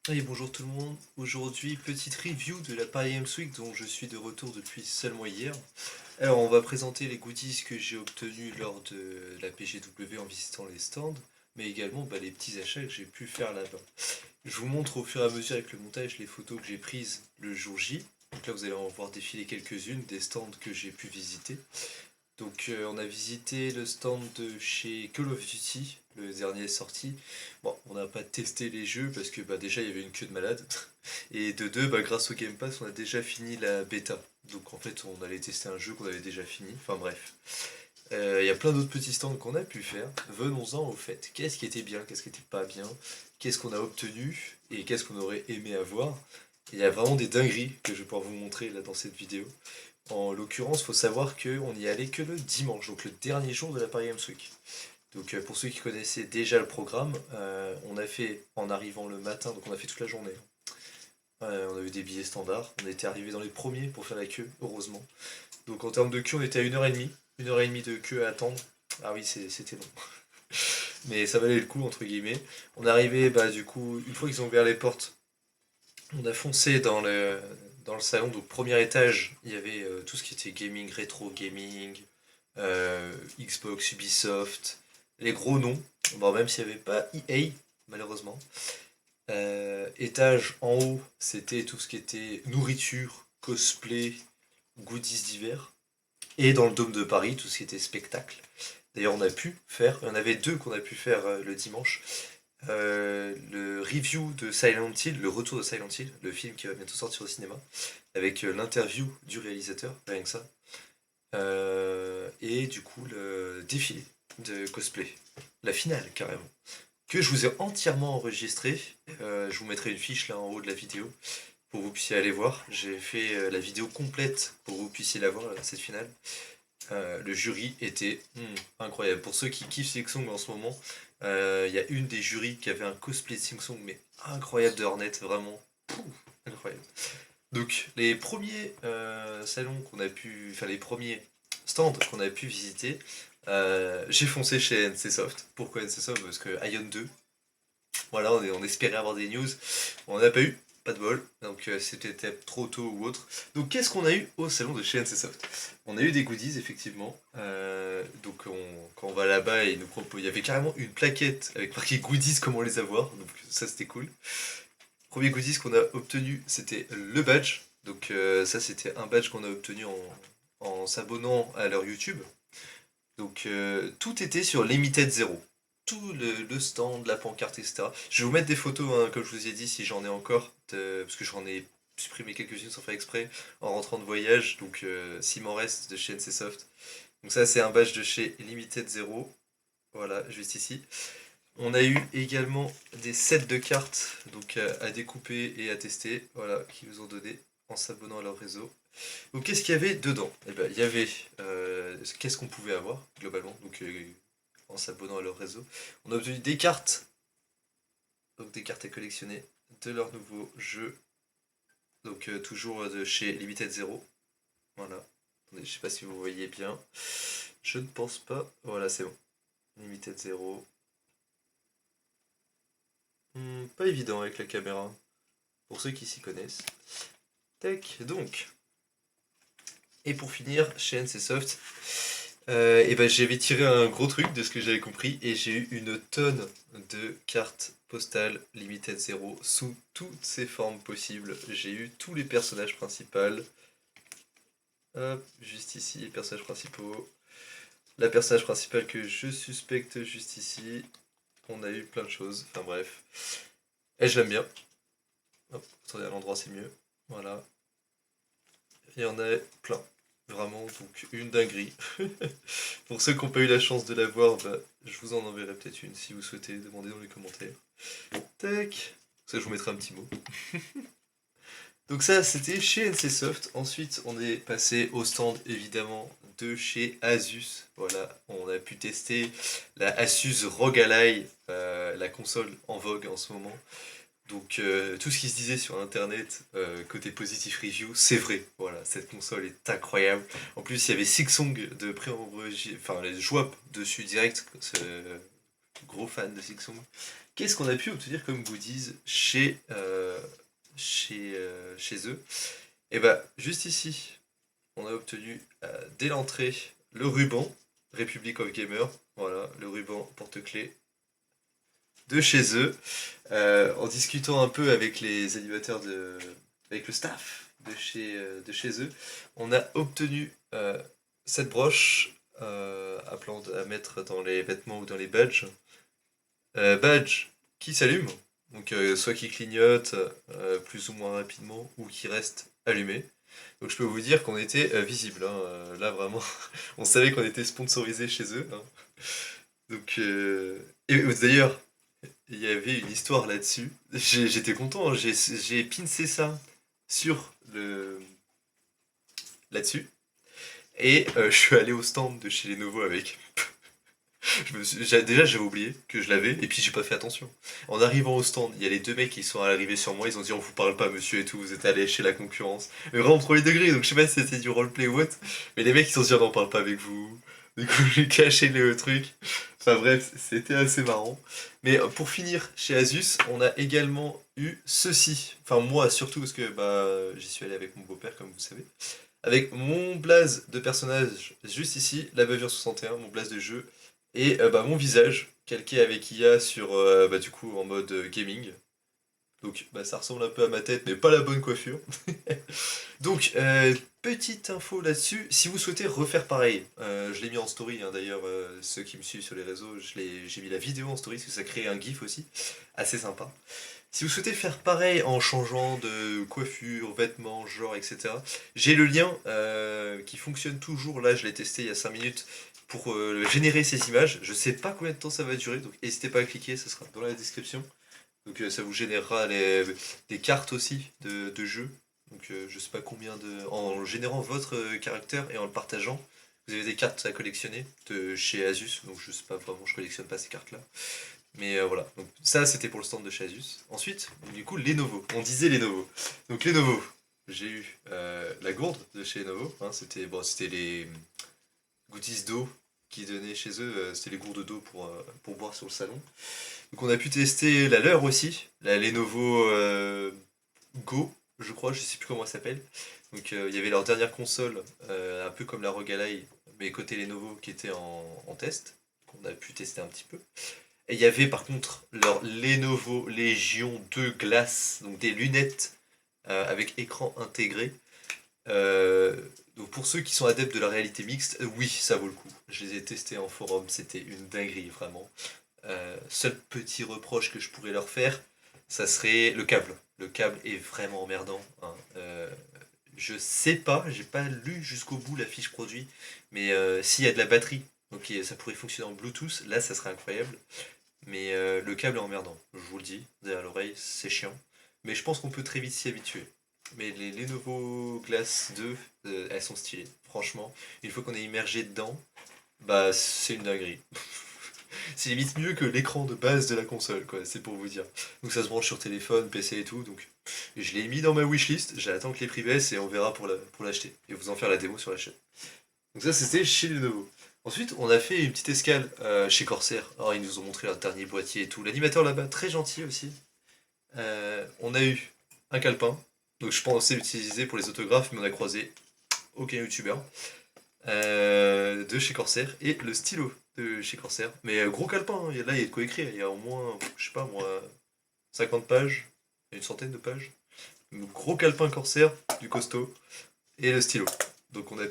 Allez, bonjour tout le monde. Aujourd'hui, petite review de la Paris Games Week dont je suis de retour depuis seulement hier. Alors, on va présenter les goodies que j'ai obtenus lors de la PGW en visitant les stands, mais également les petits achats que j'ai pu faire là-bas. Je vous montre au fur et à mesure avec le montage les photos que j'ai prises le jour J. Donc là, vous allez en voir défiler quelques-unes des stands que j'ai pu visiter. Donc on a visité le stand de chez Call of Duty, le dernier sorti. Bon, on n'a pas testé les jeux parce que déjà il y avait une queue de malade. Et de deux, grâce au Game Pass, on a déjà fini la bêta. Donc en fait, on allait tester un jeu qu'on avait déjà fini. Enfin bref. Il y a plein d'autres petits stands qu'on a pu faire. Venons-en au fait. Qu'est-ce qui était bien, qu'est-ce qui était pas bien, qu'est-ce qu'on a obtenu et qu'est-ce qu'on aurait aimé avoir. Il y a vraiment des dingueries que je vais pouvoir vous montrer là dans cette vidéo. En l'occurrence, il faut savoir qu'on n'y allait que le dimanche, donc le dernier jour de la Paris Games Week. Donc pour ceux qui connaissaient déjà le programme, on a fait en arrivant le matin, donc on a fait toute la journée. On a eu des billets standards, on était arrivé dans les premiers pour faire la queue, heureusement. Donc en termes de queue, on était à 1h30, 1h30 de queue à attendre. Ah oui, c'était long. Mais ça valait le coup, entre guillemets. On est arrivé, du coup, une fois qu'ils ont ouvert les portes, on a foncé dans le salon. Donc premier étage, il y avait tout ce qui était gaming, rétro gaming, Xbox, Ubisoft, les gros noms. Bon, même s'il n'y avait pas EA, malheureusement. Étage en haut, c'était tout ce qui était nourriture, cosplay, goodies divers. Et dans le Dôme de Paris, tout ce qui était spectacle. D'ailleurs, on a pu faire, il y en avait deux qu'on a pu faire le dimanche. Le review de Silent Hill, le retour de Silent Hill, le film qui va bientôt sortir au cinéma, avec l'interview du réalisateur, rien que ça. Et du coup, le défilé de cosplay, la finale carrément, que je vous ai entièrement enregistré. Je vous mettrai une fiche là en haut de la vidéo pour que vous puissiez aller voir. J'ai fait la vidéo complète pour que vous puissiez la voir, cette finale. Le jury était incroyable. Pour ceux qui kiffent Silksong en ce moment, il y a une des jurys qui avait un cosplay de Silksong, mais incroyable de Hornet, vraiment. Pouf, incroyable. Donc, les premiers salons qu'on a pu. Enfin, les premiers stands qu'on a pu visiter, j'ai foncé chez NCSoft. Pourquoi NCSoft? Parce que Ion 2, voilà, on espérait avoir des news. On n'en a pas eu, pas de bol. Donc c'était peut-être trop tôt ou autre. Donc qu'est-ce qu'on a eu au salon de chez NCSoft? On a eu des goodies, effectivement. Donc quand on va là-bas, il y avait carrément une plaquette avec marqué goodies, comment les avoir. Donc ça c'était cool. Premier goodies qu'on a obtenu, c'était le badge. Donc ça c'était un badge qu'on a obtenu en s'abonnant à leur YouTube. Donc tout était sur Limited Zero. Tout le stand, la pancarte, etc. Je vais vous mettre des photos, hein, comme je vous ai dit, si j'en ai encore, parce que j'en ai supprimé quelques-unes sans faire exprès en rentrant de voyage. Donc s'il m'en reste de chez NCSoft. Donc ça c'est un badge de chez Limited Zero. Voilà, juste ici. On a eu également des sets de cartes donc à découper et à tester, voilà, qui nous ont donné en s'abonnant à leur réseau. Donc qu'est-ce qu'il y avait dedans? Eh ben, il y avait qu'est-ce qu'on pouvait avoir globalement, donc en s'abonnant à leur réseau. On a obtenu des cartes, donc des cartes à collectionner de leur nouveau jeu, donc toujours de chez Limited Zero. Voilà. Attendez, je sais pas si vous voyez bien. Je ne pense pas. Voilà, c'est bon. Limited Zero. Pas évident avec la caméra, pour ceux qui s'y connaissent. Tac, donc. Et pour finir, chez NCSoft, et j'avais tiré un gros truc de ce que j'avais compris et j'ai eu une tonne de cartes postales Limited Zero sous toutes ses formes possibles. J'ai eu tous les personnages principaux. Hop, juste ici, les personnages principaux. La personnage principale que je suspecte juste ici. On a eu plein de choses, enfin bref. Et je l'aime bien. Hop, attendez, à l'endroit c'est mieux. Voilà. Il y en a plein. Vraiment, donc une dinguerie. Pour ceux qui n'ont pas eu la chance de la voir, je vous en enverrai peut-être une si vous souhaitez, demander dans les commentaires. Tac. Ça, je vous mettrai un petit mot. Donc ça, c'était chez NCSoft. Ensuite, on est passé au stand, évidemment, de chez Asus. Voilà, on a pu tester la Asus ROG Ally, la console en vogue en ce moment. Donc tout ce qui se disait sur internet, côté positif review, c'est vrai. Voilà, cette console est incroyable. En plus, il y avait Silksong de pré-enregistré, enfin les jouables dessus direct. Gros fan de Silksong. Qu'est-ce qu'on a pu obtenir comme goodies chez chez eux. Et bah, juste ici, on a obtenu dès l'entrée le ruban Republic of Gamer. Voilà, le ruban porte-clés de chez eux. En discutant un peu avec les animateurs avec le staff de chez eux, on a obtenu cette broche à mettre dans les vêtements ou dans les badges. Badge qui s'allume, donc soit qui clignote plus ou moins rapidement ou qui reste allumé. Donc je peux vous dire qu'on était visible, hein, là vraiment, on savait qu'on était sponsorisé chez eux, hein. Donc et d'ailleurs, il y avait une histoire là-dessus. J'étais content, hein, j'ai pincé ça sur le là-dessus et je suis allé au stand de chez Lenovo avec. Déjà, j'avais oublié que je l'avais, et puis j'ai pas fait attention. En arrivant au stand, il y a les deux mecs qui sont arrivés sur moi, ils ont dit on vous parle pas monsieur et tout, vous êtes allé chez la concurrence. Mais vraiment premier degré, donc je sais pas si c'était du roleplay ou what, mais les mecs ils ont dit on parle pas avec vous. Du coup j'ai caché le truc. Enfin bref, c'était assez marrant. Mais pour finir, chez Asus, on a également eu ceci. Enfin moi surtout parce que bah j'y suis allé avec mon beau-père comme vous savez. Avec mon blaze de personnage juste ici, la bavure 61, mon blaze de jeu, et bah, mon visage, calqué avec IA sur, bah, du coup, en mode gaming. Donc bah, ça ressemble un peu à ma tête, mais pas la bonne coiffure. Donc, petite info là-dessus, si vous souhaitez refaire pareil, je l'ai mis en story hein, d'ailleurs, ceux qui me suivent sur les réseaux, j'ai mis la vidéo en story parce que ça crée un gif aussi, assez sympa. Si vous souhaitez faire pareil en changeant de coiffure, vêtements, genre, etc., j'ai le lien qui fonctionne toujours. Là, je l'ai testé il y a 5 minutes pour générer ces images. Je sais pas combien de temps ça va durer, donc n'hésitez pas à cliquer, ça sera dans la description. Donc ça vous générera des cartes aussi de jeu. Donc je sais pas combien de... En générant votre caractère et en le partageant, vous avez des cartes à collectionner de chez Asus. Donc je sais pas vraiment, je collectionne pas ces cartes-là. Mais voilà, donc ça c'était pour le stand de chez Asus. Ensuite, du coup, Lenovo. On disait Lenovo. Donc Lenovo, j'ai eu la gourde de chez Lenovo. Hein, c'était bon, c'était les goodies d'eau qu'ils donnaient chez eux. C'était les gourdes d'eau pour boire sur le salon. Donc on a pu tester la leur aussi, la Lenovo Go, je crois, je sais plus comment elle s'appelle. Donc il y avait leur dernière console, un peu comme la ROG Ally, mais côté Lenovo qui était en test, qu'on a pu tester un petit peu. Et il y avait par contre leur Lenovo Legion 2 Glace, donc des lunettes avec écran intégré. Euh, donc pour ceux qui sont adeptes de la réalité mixte, oui, ça vaut le coup. Je les ai testés en forum, c'était une dinguerie vraiment. Seul petit reproche que je pourrais leur faire, ça serait le câble. Le câble est vraiment emmerdant, hein. Je sais pas, j'ai pas lu jusqu'au bout la fiche produit, mais s'il y a de la batterie, donc ça pourrait fonctionner en Bluetooth, là ça serait incroyable. Mais le câble est emmerdant, je vous le dis, derrière l'oreille, c'est chiant. Mais je pense qu'on peut très vite s'y habituer. Mais les Lenovo Glass 2, elles sont stylées. Franchement, une fois qu'on est immergé dedans, bah c'est une dinguerie. C'est limite mieux que l'écran de base de la console, quoi, c'est pour vous dire. Donc ça se branche sur téléphone, PC et tout, donc je l'ai mis dans ma wishlist, j'attends que les prix baissent et on verra pour l'acheter. Et vous en faire la démo sur la chaîne. Donc ça c'était chez Lenovo. Ensuite on a fait une petite escale chez Corsair. Alors ils nous ont montré leur dernier boîtier et tout. L'animateur là-bas, très gentil aussi. On a eu un calepin. Donc je pensais l'utiliser pour les autographes, mais on a croisé aucun youtubeur. De chez Corsair. Et le stylo de chez Corsair. Mais gros calepin, hein. Là il y a de quoi écrire. Il y a au moins, je sais pas moi, 50 pages. Une centaine de pages. Gros calepin Corsair, du costaud. Et le stylo. Donc on a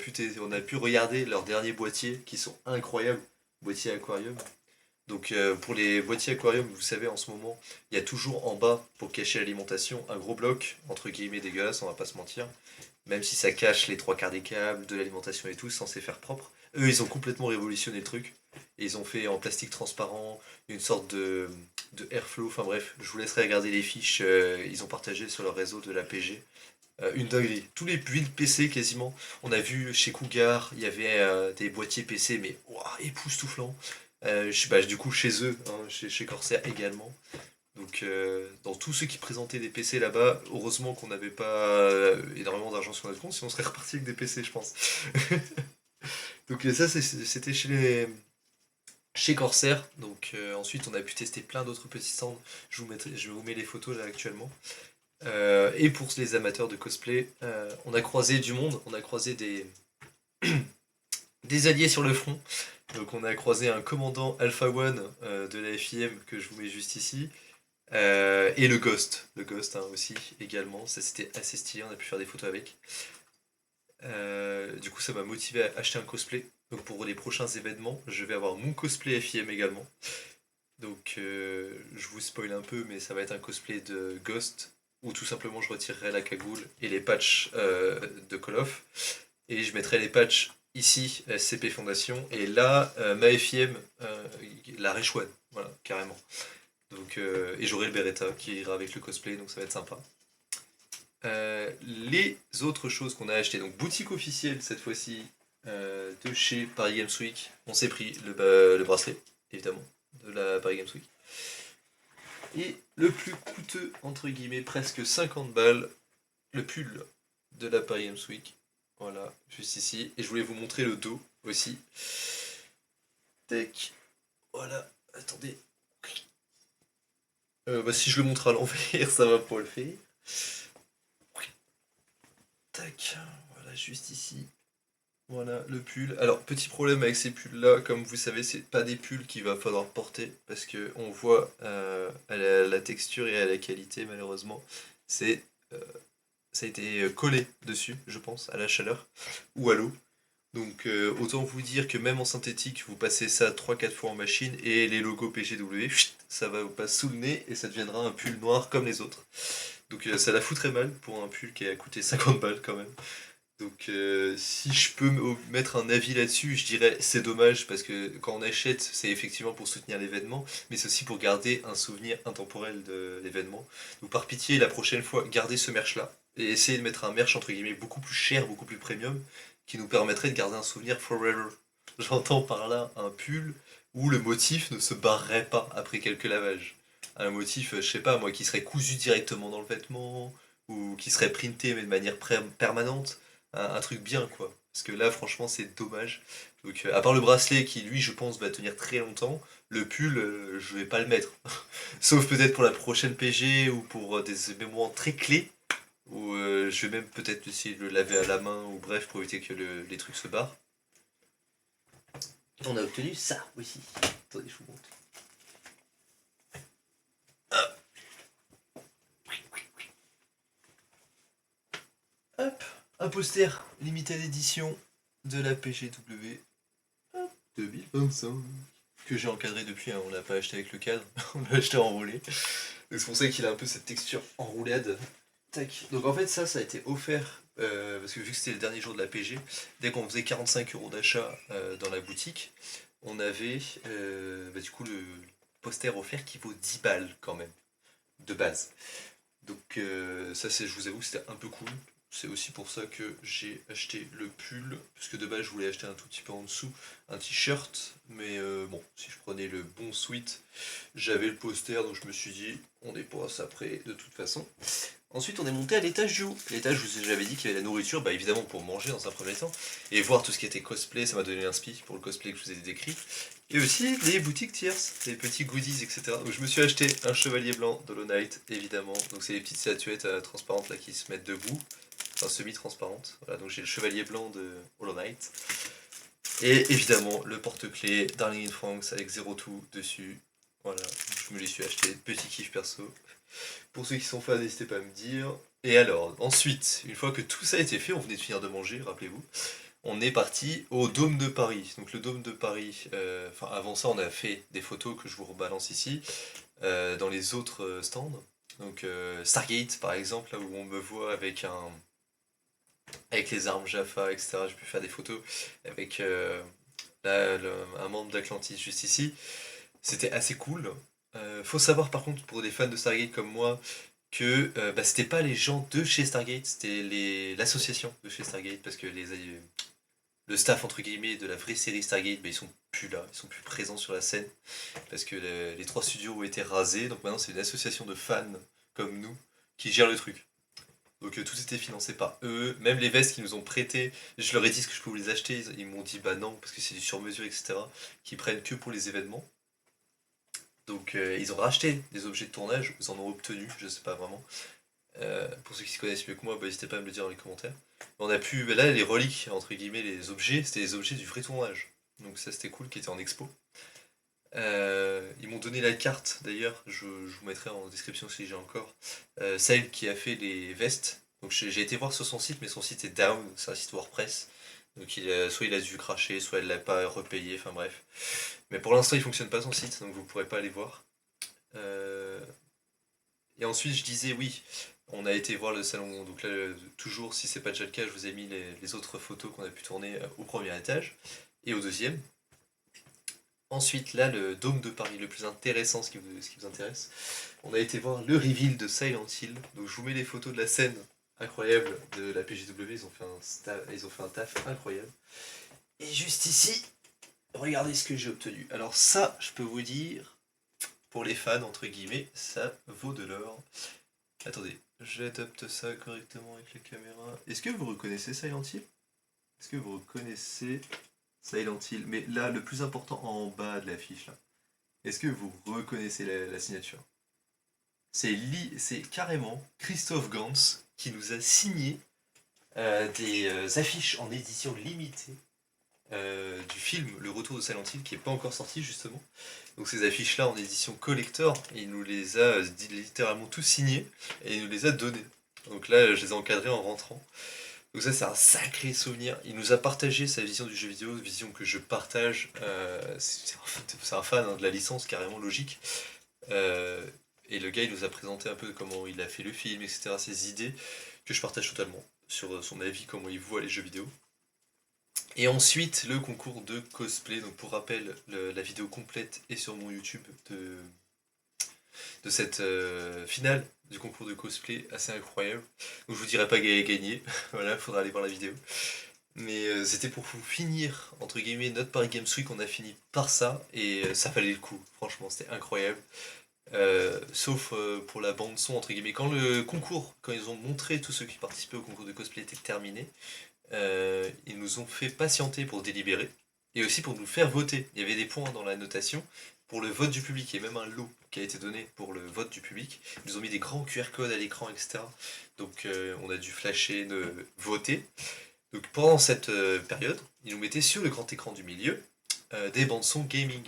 pu regarder leurs derniers boîtiers qui sont incroyables. Boîtiers aquarium. Donc pour les boîtiers aquarium, vous savez en ce moment, il y a toujours en bas, pour cacher l'alimentation, un gros bloc, entre guillemets dégueulasse, on va pas se mentir. Même si ça cache les trois quarts des câbles, de l'alimentation et tout, censé faire propre. Eux, ils ont complètement révolutionné le truc. Et ils ont fait en plastique transparent, une sorte de airflow, enfin bref, je vous laisserai regarder les fiches, ils ont partagé sur leur réseau de la PG. Une dinguerie. Tous les builds PC quasiment. On a vu chez Cougar, il y avait des boîtiers PC, mais ouah, époustouflants. Bah, du coup, chez eux, hein, chez Corsair également. Donc, dans tous ceux qui présentaient des PC là-bas, heureusement qu'on n'avait pas énormément d'argent sur notre compte, sinon on serait reparti avec des PC, je pense. Donc, ça, c'était chez Corsair. Donc, ensuite, on a pu tester plein d'autres petits stands. Je vous mets les photos là actuellement. Et pour les amateurs de cosplay, on a croisé du monde, on a croisé des alliés sur le front. Donc on a croisé un commandant Alpha One de la FIM que je vous mets juste ici. Et le Ghost hein, aussi également, ça c'était assez stylé, on a pu faire des photos avec. Du coup ça m'a motivé à acheter un cosplay. Donc pour les prochains événements, je vais avoir mon cosplay FIM également. Donc je vous spoil un peu, mais ça va être un cosplay de Ghost, où tout simplement je retirerai la cagoule et les patchs de Call of. Et je mettrai les patchs ici, SCP Fondation, et là, ma FIM, la Rech One, voilà, carrément. Donc, et j'aurai le Beretta qui ira avec le cosplay, donc ça va être sympa. Les autres choses qu'on a achetées, donc boutique officielle cette fois-ci de chez Paris Games Week, on s'est pris le bracelet, évidemment, de la Paris Games Week. Et le plus coûteux, entre guillemets, presque 50 balles, le pull de la Paris Games Week. Voilà, juste ici. Et je voulais vous montrer le dos aussi. Tac. Voilà, attendez. Si je le montre à l'envers, ça va pas le faire. Tac, voilà, juste ici. Voilà, le pull. Alors, petit problème avec ces pulls-là, comme vous savez, c'est pas des pulls qu'il va falloir porter, parce que on voit à la texture et à la qualité, malheureusement, c'est ça a été collé dessus, je pense, à la chaleur ou à l'eau. Donc autant vous dire que même en synthétique, vous passez ça 3-4 fois en machine et les logos PGW, ça va vous passer sous le nez et ça deviendra un pull noir comme les autres. Donc ça la foutrait mal pour un pull qui a coûté 50 balles quand même. Donc si je peux mettre un avis là-dessus, je dirais c'est dommage parce que quand on achète, c'est effectivement pour soutenir l'événement, mais c'est aussi pour garder un souvenir intemporel de l'événement. Donc par pitié, la prochaine fois, gardez ce merch-là et essayez de mettre un merch entre guillemets beaucoup plus cher, beaucoup plus premium, qui nous permettrait de garder un souvenir forever. J'entends par là un pull où le motif ne se barrerait pas après quelques lavages. Un motif, je sais pas moi, qui serait cousu directement dans le vêtement, ou qui serait printé mais de manière permanente un truc bien quoi. Parce que là franchement c'est dommage. Donc à part le bracelet qui lui je pense va tenir très longtemps, le pull je vais pas le mettre. Sauf peut-être pour la prochaine PG ou pour des moments très clés. Où je vais même peut-être essayer de le laver à la main ou bref pour éviter que les trucs se barrent. On a obtenu ça aussi. Attendez je vous montre. Hop, un poster limited edition de la PGW 2025 que j'ai encadré depuis, hein, on l'a pas acheté avec le cadre, on l'a acheté enroulé. C'est pour ça qu'il a un peu cette texture enroulade. Tac. Donc en fait ça a été offert, parce que vu que c'était le dernier jour de la PG, dès qu'on faisait 45 € d'achat dans la boutique, on avait du coup le poster offert qui vaut 10 balles quand même, de base. Donc ça c'est, je vous avoue, c'était un peu cool. C'est aussi pour ça que j'ai acheté le pull, parce que de base je voulais acheter un tout petit peu en dessous, un t-shirt, mais bon, si je prenais le bon sweat, j'avais le poster, donc je me suis dit, on est pas à ça près de toute façon. Ensuite on est monté à l'étage du haut. L'étage où j'avais dit qu'il y avait la nourriture, bah évidemment pour manger dans un premier temps, et voir tout ce qui était cosplay, ça m'a donné l'inspi pour le cosplay que je vous ai décrit. Et aussi les boutiques tierces, les petits goodies, etc. Donc je me suis acheté un chevalier blanc d'Hollow Knight, évidemment. Donc c'est les petites statuettes transparentes là qui se mettent debout, enfin semi-transparentes. Voilà, donc j'ai le chevalier blanc de Hollow Knight. Et évidemment le porte-clés Darling in France avec 02 dessus. Voilà, je me les suis acheté, petit kiff perso. Pour ceux qui sont fans, n'hésitez pas à me dire. Et alors, ensuite, une fois que tout ça a été fait, on venait de finir de manger, rappelez-vous, on est parti au Dôme de Paris. Donc le Dôme de Paris, enfin avant ça, on a fait des photos que je vous rebalance ici, dans les autres stands. Donc Stargate, par exemple, là où on me voit avec les armes Jaffa, etc. J'ai pu faire des photos avec un membre d'Atlantis juste ici. C'était assez cool. Faut savoir par contre pour des fans de Stargate comme moi que c'était pas les gens de chez Stargate, c'était l'association de chez Stargate parce que le staff entre guillemets de la vraie série Stargate, ils sont plus là, ils sont plus présents sur la scène parce que les 3 studios ont été rasés, donc maintenant c'est une association de fans comme nous qui gère le truc. Donc tout était financé par eux, même les vestes qu'ils nous ont prêtées, je leur ai dit ce que je pouvais les acheter, ils m'ont dit bah non parce que c'est du sur-mesure etc. Qu'ils prennent que pour les événements. Donc ils ont racheté des objets de tournage, ils en ont obtenu, je sais pas vraiment. Pour ceux qui se connaissent mieux que moi, bah, n'hésitez pas à me le dire dans les commentaires. On a pu, bah, là, les reliques, entre guillemets, les objets, c'était les objets du vrai tournage. Donc ça, c'était cool, qui était en expo. Ils m'ont donné la carte, d'ailleurs, je vous mettrai en description si j'ai encore. Celle qui a fait les vestes. Donc j'ai été voir sur son site, mais son site est down, c'est un site WordPress. Donc soit il a dû cracher, soit elle l'a pas repayé, enfin bref. Mais pour l'instant, il fonctionne pas son site, donc vous pourrez pas aller voir. Euh, Et ensuite, je disais oui, on a été voir le salon. Donc là, toujours, si c'est pas déjà le cas, je vous ai mis les autres photos qu'on a pu tourner au premier étage et au deuxième. Ensuite, là, le Dôme de Paris, le plus intéressant, ce qui vous intéresse. On a été voir le reveal de Silent Hill. Donc je vous mets les photos de la scène incroyable de la PGW. Ils ont fait un taf incroyable. Et juste ici, regardez ce que j'ai obtenu. Alors ça, je peux vous dire, pour les fans, entre guillemets, ça vaut de l'or. Attendez, j'adapte ça correctement avec la caméra. Est-ce que vous reconnaissez Silent Hill? Est-ce que vous reconnaissez Silent Hill? Mais là, le plus important en bas de l'affiche, là. Est-ce que vous reconnaissez la signature? C'est carrément Christophe Gans qui nous a signé des affiches en édition limitée du film Le Retour de Silent Hill qui n'est pas encore sorti justement. Donc ces affiches-là en édition collector, il nous les a littéralement tous signés et il nous les a donnés. Donc là, je les ai encadrés en rentrant. Donc ça, c'est un sacré souvenir. Il nous a partagé sa vision du jeu vidéo, vision que je partage. C'est un fan hein, de la licence, carrément logique. Euh, et le gars, il nous a présenté un peu comment il a fait le film, etc., ses idées, que je partage totalement, sur son avis, comment il voit les jeux vidéo. Et ensuite, le concours de cosplay. Donc pour rappel, la vidéo complète est sur mon YouTube de cette finale du concours de cosplay, assez incroyable. Donc je vous dirai pas gagner, voilà, faudra aller voir la vidéo. Mais c'était pour vous finir, entre guillemets, notre Paris Games Week, on a fini par ça, et ça valait le coup, franchement, c'était incroyable. Sauf pour la bande son, entre guillemets, quand ils ont montré tous ceux qui participaient au concours de cosplay était terminé, ils nous ont fait patienter pour délibérer et aussi pour nous faire voter. Il y avait des points dans la notation pour le vote du public et même un lot qui a été donné pour le vote du public. Ils nous ont mis des grands QR codes à l'écran, etc. Donc on a dû flasher, voter. Donc pendant cette période, ils nous mettaient sur le grand écran du milieu des bandes son gaming.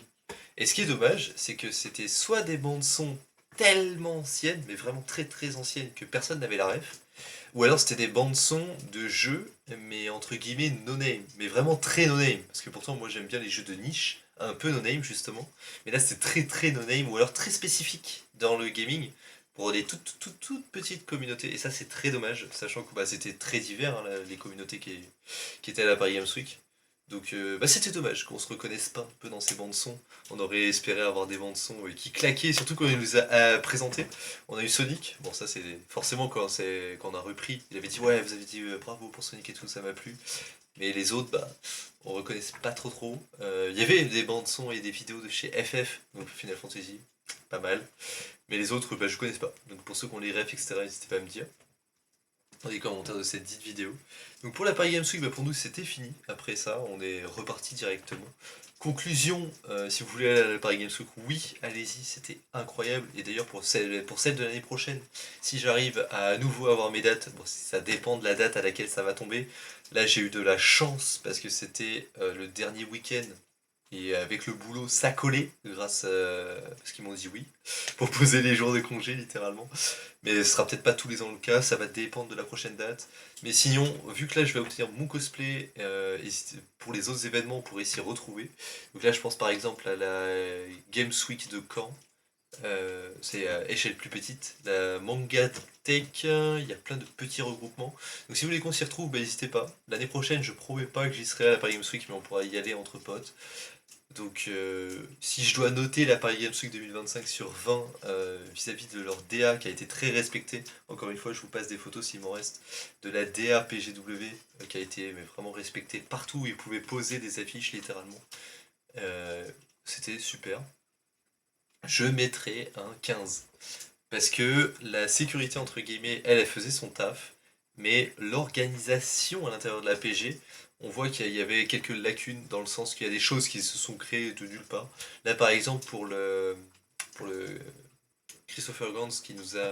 Et ce qui est dommage, c'est que c'était soit des bandes son tellement anciennes, mais vraiment très très anciennes, que personne n'avait la ref, ou alors c'était des bandes son de jeux, mais entre guillemets no name, mais vraiment très no name. Parce que pourtant moi j'aime bien les jeux de niche, un peu no name justement, mais là c'était très très no name, ou alors très spécifique dans le gaming, pour des toutes petites communautés. Et ça c'est très dommage, sachant que bah, c'était très divers hein, les communautés qui étaient à la Paris Games Week. Donc bah, c'était dommage qu'on se reconnaisse pas un peu dans ces bandes son. On aurait espéré avoir des bandes son qui claquaient, surtout quand il nous a présenté. On a eu Sonic, bon ça c'est forcément quand on a repris, il avait dit ouais vous avez dit bravo pour Sonic et tout, ça m'a plu. Mais les autres, bah, on reconnaissait pas trop. Il y avait des bandes son et des vidéos de chez FF, donc Final Fantasy, pas mal. Mais les autres, bah, je connais pas. Donc pour ceux qui ont les refs, etc., n'hésitez pas à me dire dans les commentaires de cette dite vidéo. Donc pour la Paris Games Week, bah pour nous c'était fini. Après ça, on est reparti directement. Conclusion, si vous voulez aller à la Paris Games Week, oui, allez-y, c'était incroyable. Et d'ailleurs pour celle de l'année prochaine, si j'arrive à nouveau avoir mes dates, bon, ça dépend de la date à laquelle ça va tomber. Là j'ai eu de la chance parce que c'était le dernier week-end. Et avec le boulot, ça collait, parce qu'ils m'ont dit oui, pour poser les jours de congé littéralement. Mais ce sera peut-être pas tous les ans le cas, ça va dépendre de la prochaine date. Mais sinon, vu que là je vais obtenir mon cosplay, pour les autres événements, on pourrait s'y retrouver. Donc là je pense par exemple à la Games Week de Caen, c'est à échelle plus petite. La Manga Tech, il y a plein de petits regroupements. Donc si vous voulez qu'on s'y retrouve, bah, n'hésitez pas. L'année prochaine, je promets pas que j'y serai à la Paris Games Week, mais on pourra y aller entre potes. Donc, si je dois noter la Paris Games Week 2025 sur 20 vis-à-vis de leur DA qui a été très respectée, encore une fois, je vous passe des photos s'il m'en reste, de la DA PGW qui a été mais vraiment respectée partout où ils pouvaient poser des affiches littéralement. C'était super. Je mettrais un 15. Parce que la sécurité, entre guillemets, elle faisait son taf, mais l'organisation à l'intérieur de la PG, on voit qu'il y avait quelques lacunes dans le sens qu'il y a des choses qui se sont créées de nulle part. Là, par exemple, pour le Christopher Gans qui nous a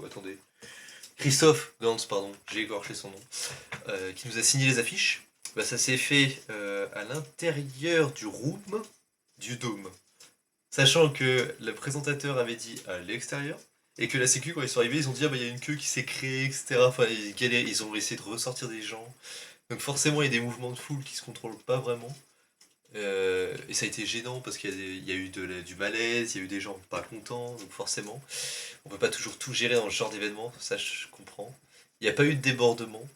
Attendez. Christophe Gans, pardon, j'ai écorché son nom, qui nous a signé les affiches. Bah, ça s'est fait à l'intérieur du room du Dôme. Sachant que le présentateur avait dit à l'extérieur, et que la sécu, quand ils sont arrivés, ils ont dit ah bah il y a une queue qui s'est créée, etc. Enfin, ils ont essayé de ressortir des gens. Donc forcément, il y a des mouvements de foule qui se contrôlent pas vraiment. Et ça a été gênant parce il y a eu du malaise, il y a eu des gens pas contents, donc forcément, on peut pas toujours tout gérer dans ce genre d'événement, ça je comprends. Il n'y a pas eu de débordement,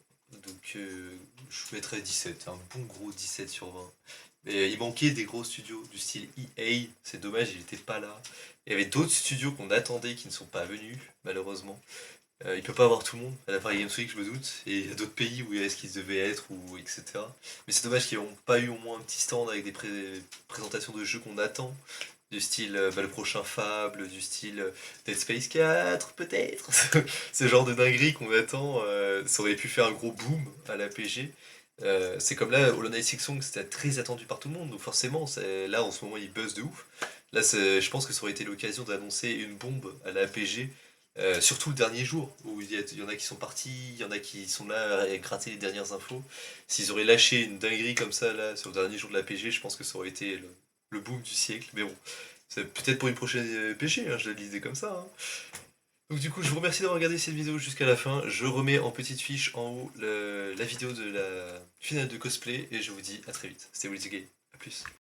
donc je vous mettrais 17, un bon gros 17 sur 20. Mais il manquait des gros studios du style EA, c'est dommage, il était pas là. Il y avait d'autres studios qu'on attendait qui ne sont pas venus, malheureusement. Il peut pas avoir tout le monde à la Paris Games Week, je me doute, et il y a d'autres pays où est-ce qu'ils devaient être, ou etc. Mais c'est dommage qu'ils n'ont pas eu au moins un petit stand avec des présentations de jeux qu'on attend, du style le prochain Fable, du style Dead Space 4, peut-être. Ce genre de dinguerie qu'on attend, ça aurait pu faire un gros boom à la PG. C'est comme là, Hollow Knight Silksong, c'était très attendu par tout le monde, donc forcément, là en ce moment il buzz de ouf. Là, je pense que ça aurait été l'occasion d'annoncer une bombe à la PG. Surtout le dernier jour, où il y en a qui sont partis, il y en a qui sont là à gratter les dernières infos. S'ils auraient lâché une dinguerie comme ça là sur le dernier jour de la PG, je pense que ça aurait été le boom du siècle. Mais bon, c'est peut-être pour une prochaine PG, hein, je l'ai lisé comme ça. Hein. Donc du coup, je vous remercie d'avoir regardé cette vidéo jusqu'à la fin. Je remets en petite fiche en haut la vidéo de la finale de cosplay et je vous dis à très vite. C'était Willy Gay, à plus.